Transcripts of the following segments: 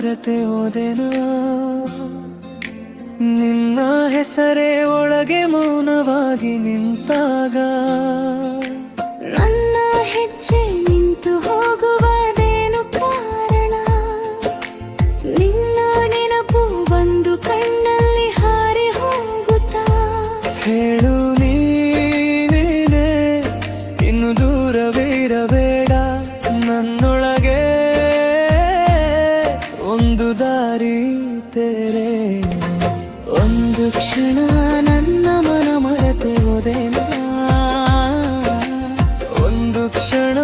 ಮರೆತೆ ಹೋದೆನಾ ನಿನ್ನ ಹೆಸರೇ ಒಳಗೆ ಮೌನವಾಗಿ ನಿಂತಾಗ ನನ್ನ ಹೆಜ್ಜೆ ನಿಂತು ಹೋಗುವುದೇನು ಕಾರಣ ನಿನ್ನ ನೆನಪು ಬಂದು ಕಣ್ಣಲ್ಲಿ ಹಾರಿ ಹೋಗುತ್ತಾ ಹೇಳು ನೀನೇ ಇನ್ನು ದೂರವಿರಬೇಡ ನನ್ನೊಳಗೆ ಒಂದು ದಾರಿ ತೆರೆ ಒಂದು ಕ್ಷಣ ನನ್ನ ಮನ ಮರೆತೆ ಹೋದೆನಾ ಒಂದು ಕ್ಷಣ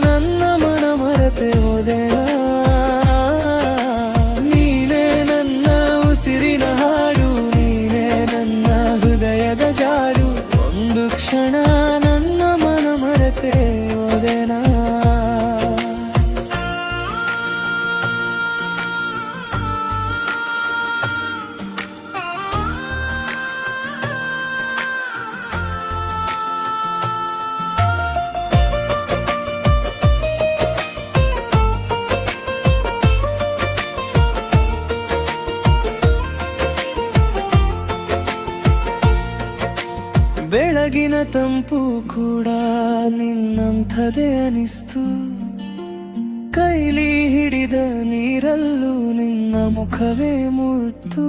ನನ್ನ ಮನ ಮರೆತೆ ಹೋದೆನಾ ನೀನೇ ನನ್ನ ಉಸಿರಿನ ಹಾಡು ನೀನೇ ನನ್ನ ಹೃದಯದ ಜಾಡು ಒಂದು ಕ್ಷಣ ನನ್ನ ಮನ ಮರೆತೆ ಹೋದೆನಾ ಬೆಳಗಿನ ತಂಪು ಕೂಡ ನಿನ್ನಂಥದೇ ಅನಿಸ್ತು ಕೈಲಿ ಹಿಡಿದ ನೀರಲ್ಲೂ ನಿನ್ನ ಮುಖವೇ ಮುಳ್ತು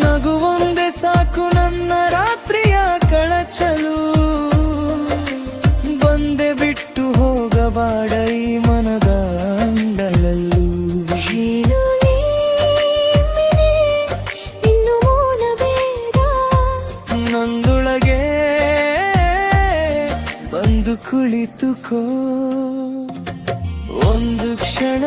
ನಗುವೊಂದೇ ಸಾಕು ನನ್ನ ರಾತ್ರಿಯ ಕಳಚಲು ಬಂದೆ ಬಿಟ್ಟು ಹೋಗಬಾಡ ಈ ಮನದ ಅಂಗಳಲ್ಲೂ ಹೇಳು ನೀನೇ ಇನ್ನು ಮೌನ ಬೇಡ ನಂದೊಳಗೆ ಬಂದು ಕುಳಿತುಕೋ ಒಂದು ಕ್ಷಣ